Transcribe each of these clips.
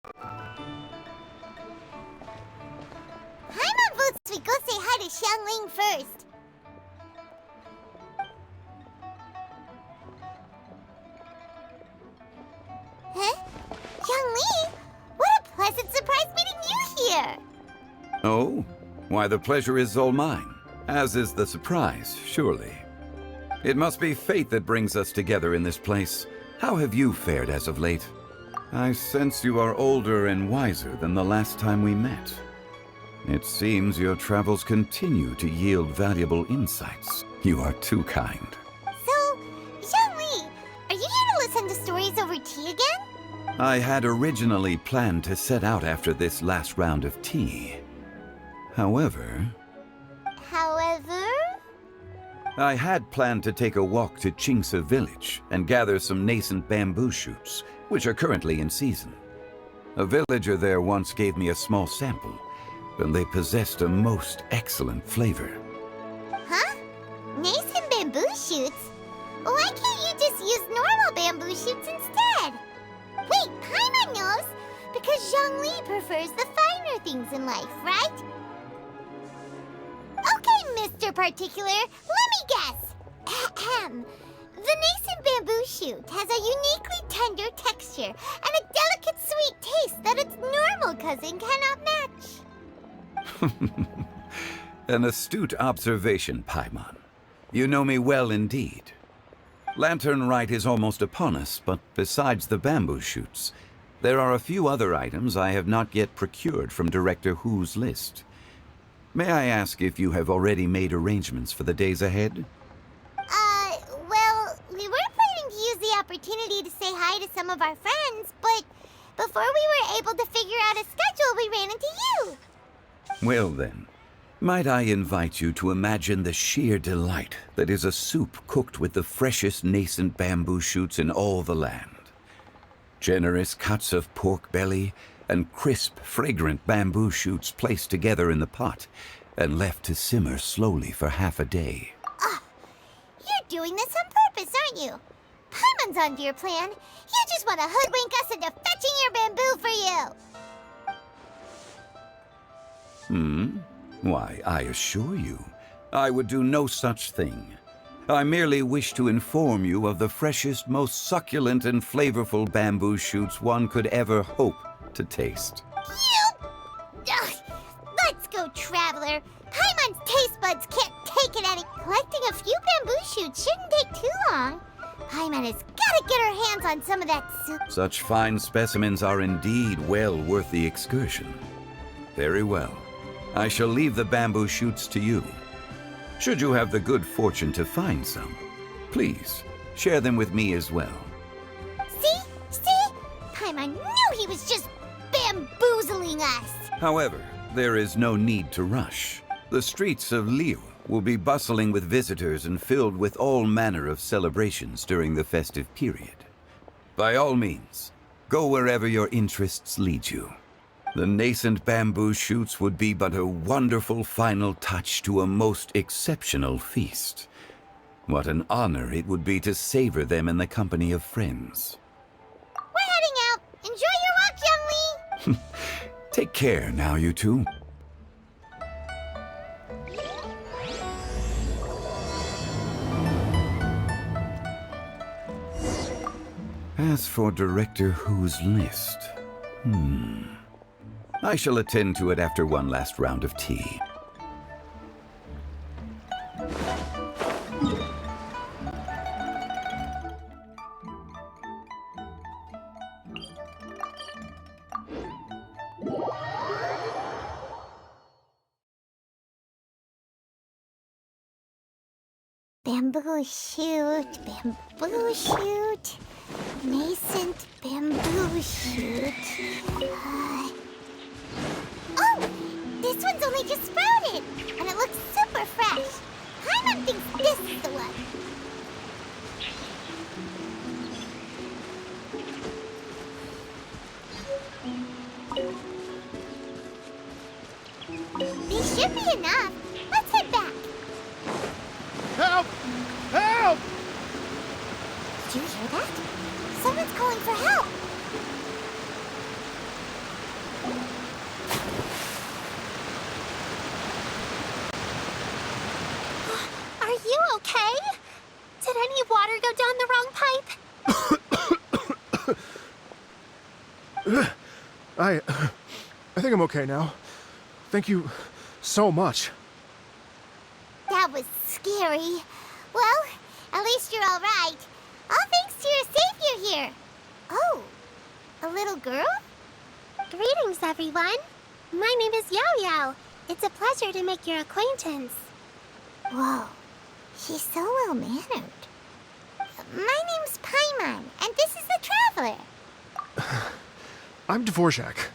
Paimon votes we go say hi to Xiangling first. Huh? Xiangling? What a pleasant surprise meeting you here! Oh? Why, the pleasure is all mine, as is the surprise, surely. It must be fate that brings us together in this place. How have you fared as of late? I sense you are older and wiser than the last time we met. It seems your travels continue to yield valuable insights. You are too kind. So, Xiangling, are you here to listen to stories over tea again? I had originally planned to set out after this last round of tea. However, I had planned to take a walk to Chingsa village and gather some nascent bamboo shoots, which are currently in season. A villager there once gave me a small sample, and they possessed a most excellent flavor. Huh? Nascent bamboo shoots? Why can't you just use normal bamboo shoots instead? Wait, Paimon knows! Because Zhongli prefers the finer things in life, right? Okay, Mr. Particular, let me guess. Ahem. The nascent bamboo shoot has a uniquely tender texture and a delicate sweet taste that its normal cousin cannot match. An astute observation, Paimon. You know me well indeed. Lantern Rite is almost upon us, but besides the bamboo shoots, there are a few other items I have not yet procured from Director Hu's list. May I ask if you have already made arrangements for the days ahead? Well, we were planning to use the opportunity to say hi to some of our friends, but before we were able to figure out a schedule, we ran into you. Well then, might I invite you to imagine the sheer delight that is a soup cooked with the freshest nascent bamboo shoots in all the land. Generous cuts of pork belly and crisp, fragrant bamboo shoots placed together in the pot and left to simmer slowly for half a day. You're doing this on purpose, aren't you? Paimon's onto your plan. You just want to hoodwink us into fetching your bamboo for you. Why, I assure you, I would do no such thing. I merely wish to inform you of the freshest, most succulent and flavorful bamboo shoots one could ever hope to taste. Ugh, let's go, Traveler. Paimon's taste buds can't take it any. Collecting a few bamboo shoots shouldn't take too long. Paimon has got to get her hands on some of that soup. Such fine specimens are indeed well worth the excursion. Very well. I shall leave the bamboo shoots to you. Should you have the good fortune to find some, please share them with me as well. See? Paimon knew he was just bamboozling us. However, there is no need to rush. The streets of Liu will be bustling with visitors and filled with all manner of celebrations during the festive period. By all means, go wherever your interests lead you. The nascent bamboo shoots would be but a wonderful final touch to a most exceptional feast. What an honor it would be to savor them in the company of friends. We're heading out. Enjoy your walk, young Lee. Take care now, you two. As for Director Hu's list, I shall attend to it after one last round of tea. Bamboo shoot, nascent bamboo shoot. Oh, this one's only just sprouted, and it looks super fresh. Paimon thinks this is the one. These should be enough. Let's head back. Help! Help! Did you hear that? Someone's calling for help. I think I'm okay now. Thank you so much. That was scary. Well, at least you're all right. All thanks to your savior here. Oh, a little girl? Greetings, everyone. My name is Yao Yao. It's a pleasure to make your acquaintance. Whoa, she's so well-mannered. My name's Paimon, and this is the Traveler. I'm Dvorak,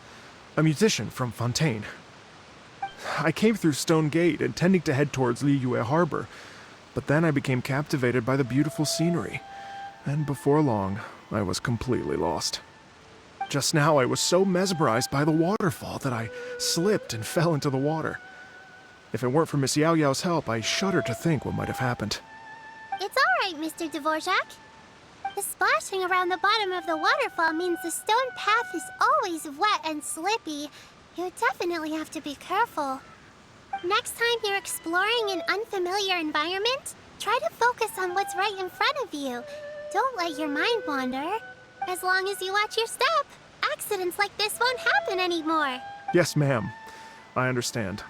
a musician from Fontaine. I came through Stone Gate intending to head towards Liyue Harbor, but then I became captivated by the beautiful scenery, and before long, I was completely lost. Just now, I was so mesmerized by the waterfall that I slipped and fell into the water. If it weren't for Miss Yao Yao's help, I shudder to think what might have happened. It's all right, Mr. Dvorak. The splashing around the bottom of the waterfall means the stone path is always wet and slippy. You definitely have to be careful. Next time you're exploring an unfamiliar environment, try to focus on what's right in front of you. Don't let your mind wander. As long as you watch your step, accidents like this won't happen anymore. Yes, ma'am. I understand.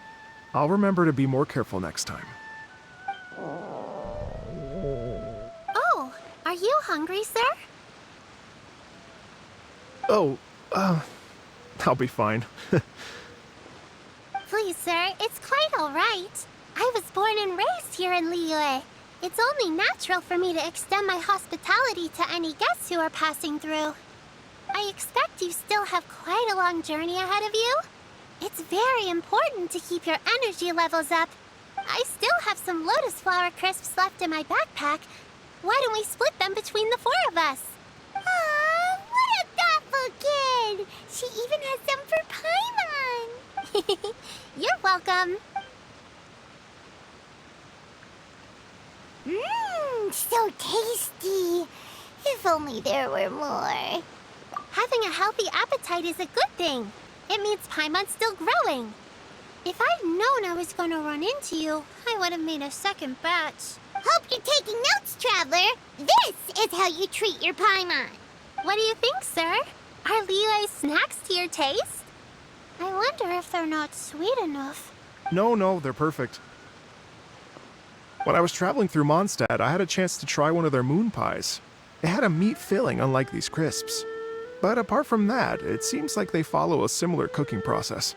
I'll remember to be more careful next time. Oh, are you hungry, sir? Oh, I'll be fine. Please, sir, it's quite all right. I was born and raised here in Liyue. It's only natural for me to extend my hospitality to any guests who are passing through. I expect you still have quite a long journey ahead of you. It's very important to keep your energy levels up. I still have some lotus flower crisps left in my backpack. Why don't we split them between the four of us? Aw, what a thoughtful kid! She even has some for Paimon! You're welcome. Mmm, so tasty! If only there were more. Having a healthy appetite is a good thing. It means Paimon's still growing. If I'd known I was going to run into you, I would have made a second batch. Hope you're taking notes, Traveler. This is how you treat your Paimon. What do you think, sir? Are Liyue's snacks to your taste? I wonder if they're not sweet enough. No, they're perfect. When I was traveling through Mondstadt, I had a chance to try one of their moon pies. It had a meat filling, unlike these crisps. But apart from that, it seems like they follow a similar cooking process.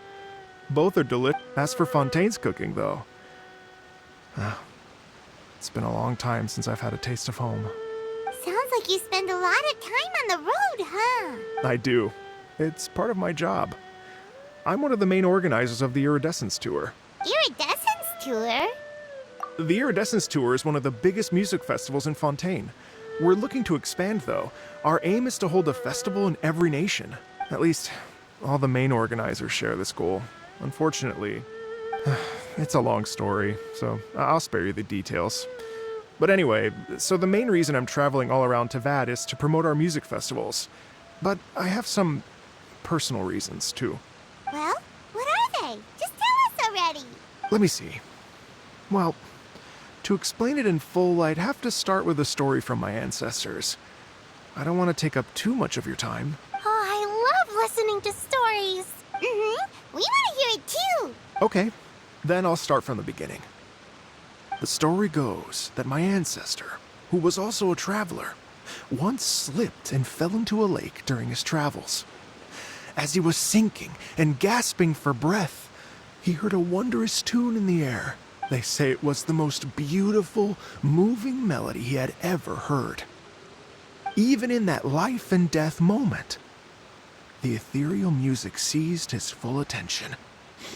Both are delicious. As for Fontaine's cooking, though, it's been a long time since I've had a taste of home. Sounds like you spend a lot of time on the road, huh? I do. It's part of my job. I'm one of the main organizers of the Iridescence Tour. Iridescence Tour? The Iridescence Tour is one of the biggest music festivals in Fontaine. We're looking to expand, though. Our aim is to hold a festival in every nation. At least, all the main organizers share this goal. Unfortunately, it's a long story, so I'll spare you the details. But anyway, so the main reason I'm traveling all around Tavad is to promote our music festivals. But I have some personal reasons, too. Well, what are they? Just tell us already. Let me see. Well, to explain it in full, I'd have to start with a story from my ancestors. I don't want to take up too much of your time. Oh, I love listening to stories. Mm-hmm. We want to hear it too. Okay, then I'll start from the beginning. The story goes that my ancestor, who was also a traveler, once slipped and fell into a lake during his travels. As he was sinking and gasping for breath, he heard a wondrous tune in the air. They say it was the most beautiful, moving melody he had ever heard. Even in that life and death moment, the ethereal music seized his full attention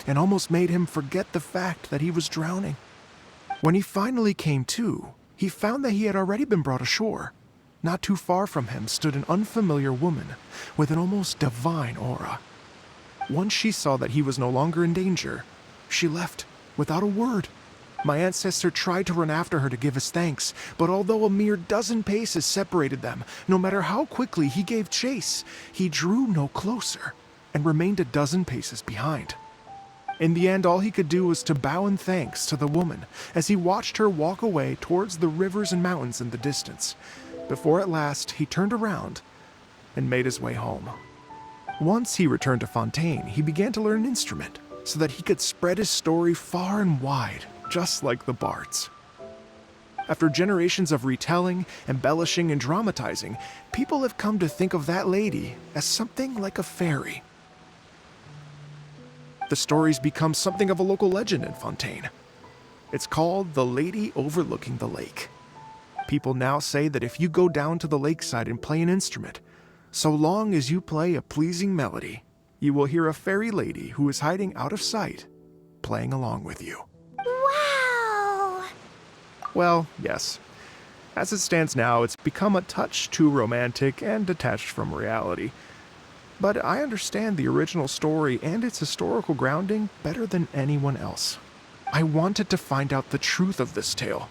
and almost made him forget the fact that he was drowning. When he finally came to, he found that he had already been brought ashore. Not too far from him stood an unfamiliar woman with an almost divine aura. Once she saw that he was no longer in danger, she left without a word. My ancestor tried to run after her to give his thanks, but although a mere dozen paces separated them, no matter how quickly he gave chase, he drew no closer and remained a dozen paces behind. In the end, all he could do was to bow in thanks to the woman as he watched her walk away towards the rivers and mountains in the distance, before at last he turned around and made his way home. Once he returned to Fontaine, he began to learn an instrument so that he could spread his story far and wide, just like the bards. After generations of retelling, embellishing, and dramatizing, people have come to think of that lady as something like a fairy. The story's become something of a local legend in Fontaine. It's called the Lady Overlooking the Lake. People now say that if you go down to the lakeside and play an instrument, so long as you play a pleasing melody, you will hear a fairy lady who is hiding out of sight, playing along with you. Wow! Well, yes. As it stands now, it's become a touch too romantic and detached from reality. But I understand the original story and its historical grounding better than anyone else. I wanted to find out the truth of this tale.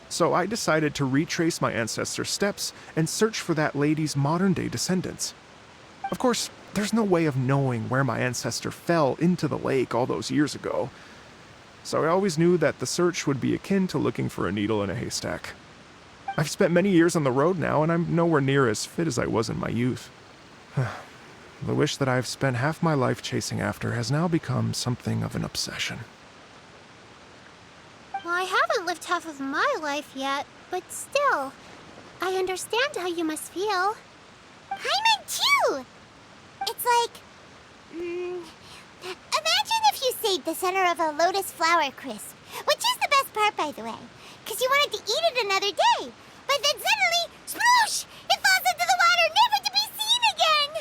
So I decided to retrace my ancestors' steps and search for that lady's modern-day descendants. Of course, there's no way of knowing where my ancestor fell into the lake all those years ago. So I always knew that the search would be akin to looking for a needle in a haystack. I've spent many years on the road now, and I'm nowhere near as fit as I was in my youth. The wish that I've spent half my life chasing after has now become something of an obsession. Well, I haven't lived half of my life yet, but still, I understand how you must feel. Paimon too! It's like... imagine if you saved the center of a lotus flower crisp, which is the best part, by the way, because you wanted to eat it another day. But then suddenly, sploosh! It falls into the water, never to be seen again!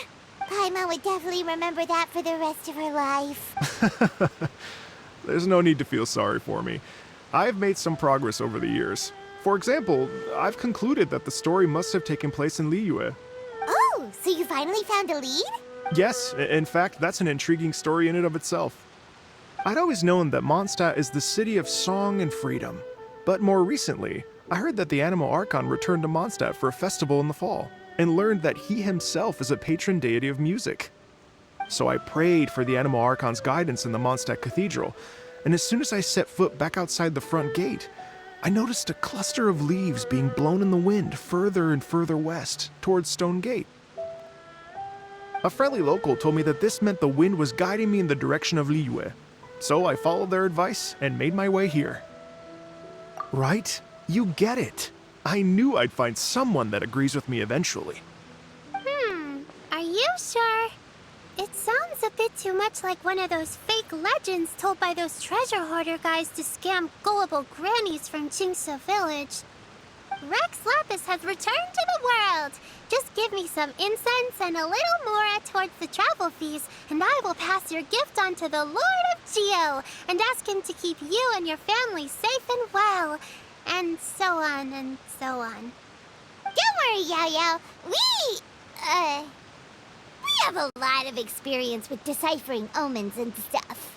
Paimon would definitely remember that for the rest of her life. There's no need to feel sorry for me. I've made some progress over the years. For example, I've concluded that the story must have taken place in Liyue. Oh, so you finally found a lead? Yes, in fact, that's an intriguing story in and of itself. I'd always known that Mondstadt is the city of song and freedom. But more recently, I heard that the Animal Archon returned to Mondstadt for a festival in the fall, and learned that he himself is a patron deity of music. So I prayed for the Animal Archon's guidance in the Mondstadt Cathedral, and as soon as I set foot back outside the front gate, I noticed a cluster of leaves being blown in the wind further and further west, towards Stone Gate. A friendly local told me that this meant the wind was guiding me in the direction of Liyue, so I followed their advice and made my way here. Right? You get it. I knew I'd find someone that agrees with me eventually. Are you sure? It sounds a bit too much like one of those fake legends told by those treasure hoarder guys to scam gullible grannies from Jingsa Village. Rex Lapis has returned to the world. Just give me some incense and a little more towards the travel fees, and I will pass your gift on to the Lord of Geo and ask him to keep you and your family safe and well, and so on and so on. Don't worry, Yao Yao. We have a lot of experience with deciphering omens and stuff.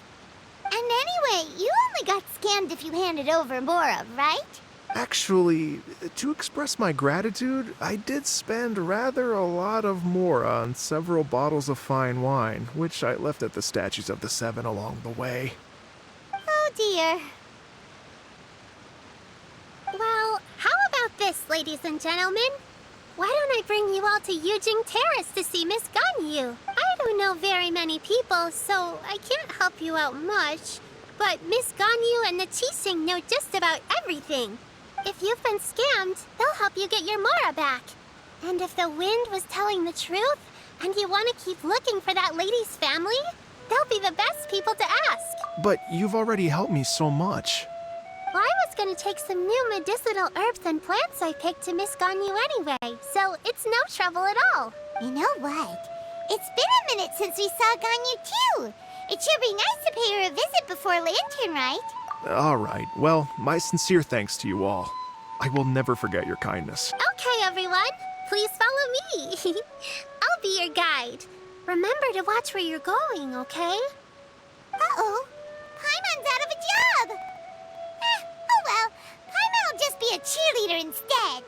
And anyway, you only got scammed if you handed over Mora, right? Actually, to express my gratitude, I did spend rather a lot of more on several bottles of fine wine, which I left at the statues of the Seven along the way. Oh dear. Well, how about this, ladies and gentlemen? Why don't I bring you all to Yujing Terrace to see Miss Ganyu? I don't know very many people, so I can't help you out much. But Miss Ganyu and the Qixing know just about everything. If you've been scammed, they'll help you get your Mora back. And if the wind was telling the truth, and you want to keep looking for that lady's family, they'll be the best people to ask. But you've already helped me so much. Well, I was gonna take some new medicinal herbs and plants I picked to Miss Ganyu anyway, so it's no trouble at all. You know what? It's been a minute since we saw Ganyu too. It sure be nice to pay her a visit before Lantern, right? All right, well, my sincere thanks to you all. I will never forget your kindness. Okay, everyone, please follow me. I'll be your guide. Remember to watch where you're going, okay? Uh-oh. Paimon's out of a job. Oh well. Paimon will just be a cheerleader instead.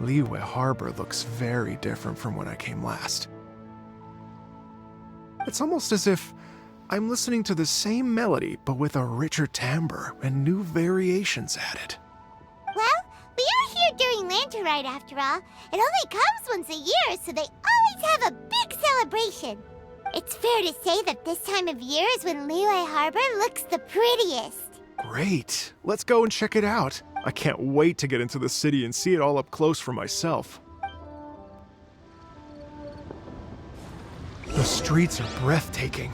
Liyue Harbor looks very different from when I came last. It's almost as if I'm listening to the same melody, but with a richer timbre and new variations added. Well, we are here during Lantern Rite after all. It only comes once a year, so they always have a big celebration. It's fair to say that this time of year is when Liyue Harbor looks the prettiest. Great! Let's go and check it out. I can't wait to get into the city and see it all up close for myself. The streets are breathtaking.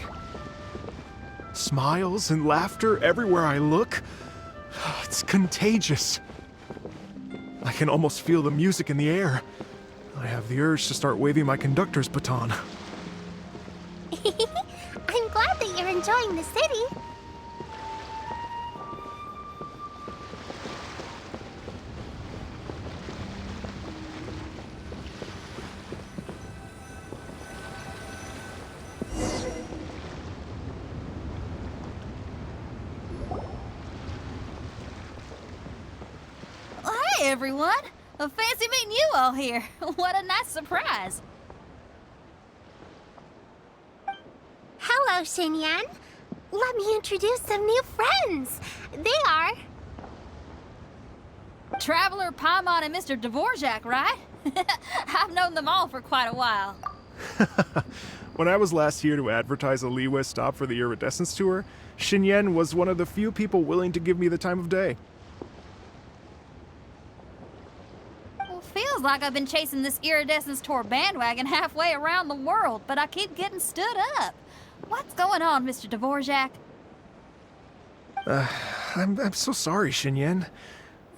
Smiles and laughter everywhere I look. It's contagious. I can almost feel the music in the air. I have the urge to start waving my conductor's baton. I'm glad that you're enjoying the city. Hey everyone! Fancy meeting you all here. What a nice surprise. Hello, Xinyan. Let me introduce some new friends. They are... Traveler, Paimon, and Mr. Dvorak, right? I've known them all for quite a while. When I was last here to advertise a Liyue stop for the Iridescence Tour, Xinyan was one of the few people willing to give me the time of day. Well, feels like I've been chasing this Iridescence Tour bandwagon halfway around the world, but I keep getting stood up. What's going on, Mr. Dvorak? I'm so sorry, Xinyan.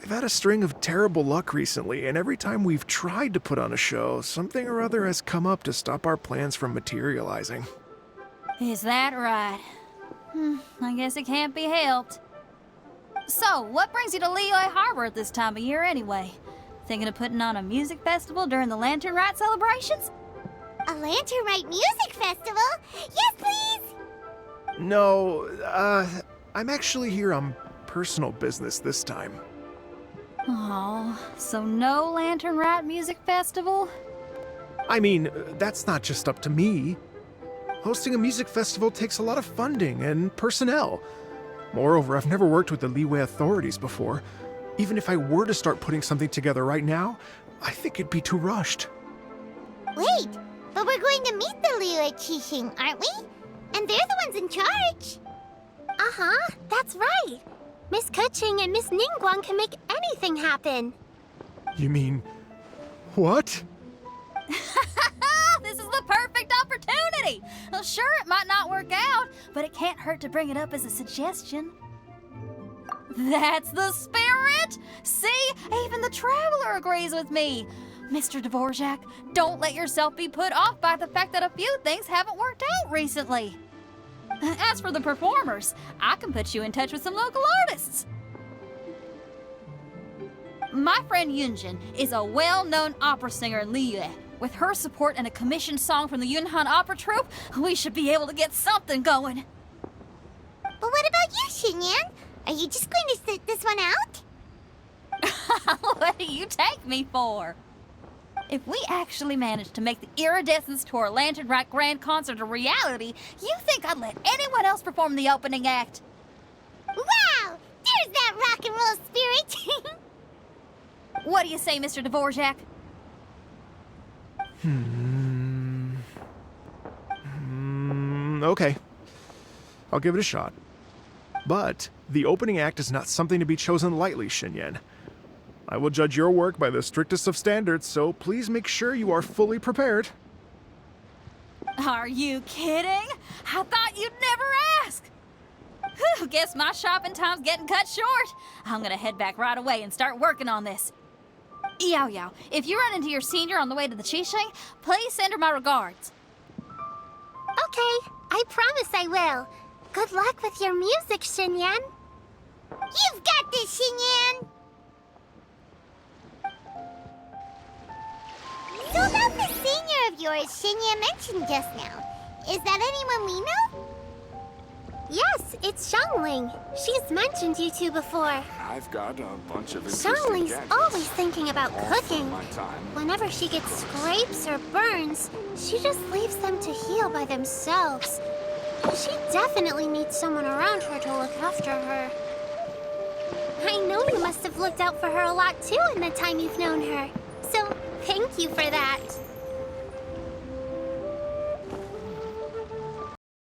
We've had a string of terrible luck recently, and every time we've tried to put on a show, something or other has come up to stop our plans from materializing. Is that right? I guess it can't be helped. So, what brings you to Liyue Harbor at this time of year anyway? Thinking of putting on a music festival during the Lantern Rite celebrations? A Lantern Rite music festival? Yes, please! No, I'm actually here on personal business this time. Oh, so no Lantern Rite music festival? I mean, that's not just up to me. Hosting a music festival takes a lot of funding and personnel. Moreover, I've never worked with the Liyue authorities before. Even if I were to start putting something together right now, I think it'd be too rushed. Wait, but we're going to meet the Liyue Qixing, aren't we? And they're the ones in charge. Uh-huh, that's right. Miss Kuching and Miss Ningguang can make anything happen. You mean... what? This is the perfect opportunity! Well, sure, it might not work out, but it can't hurt to bring it up as a suggestion. That's the spirit! See, even the Traveler agrees with me. Mr. Dvorak, don't let yourself be put off by the fact that a few things haven't worked out recently. As for the performers, I can put you in touch with some local artists. My friend Yunjin is a well-known opera singer in Liyue. With her support and a commissioned song from the Yunhan Opera Troupe, we should be able to get something going. But what about you, Xinyan? Are you just going to sit this one out? What do you take me for? If we actually manage to make the Iridescence Tour Lantern Rite Grand Concert a reality, you think I'd let anyone else perform the opening act? Wow! There's that rock and roll spirit! What do you say, Mr. Dvorak? Okay. I'll give it a shot. But the opening act is not something to be chosen lightly, Xinyan. I will judge your work by the strictest of standards, so please make sure you are fully prepared. Are you kidding? I thought you'd never ask. Whew, guess my shopping time's getting cut short. I'm gonna head back right away and start working on this. Yao Yao, if you run into your senior on the way to the Qixing, please send her my regards. Okay, I promise I will. Good luck with your music, Xinyan. You've got this, Xinyan! So about the senior of yours Xinyan mentioned just now, is that anyone we know? Yes, it's Xiangling. She's mentioned you two before. I've got a bunch of interesting Xiangling's gadgets. always thinking about All cooking. from my time. Whenever she gets scrapes or burns, she just leaves them to heal by themselves. She definitely needs someone around her to look after her. I know you must have looked out for her a lot too in the time you've known her. So, thank you for that.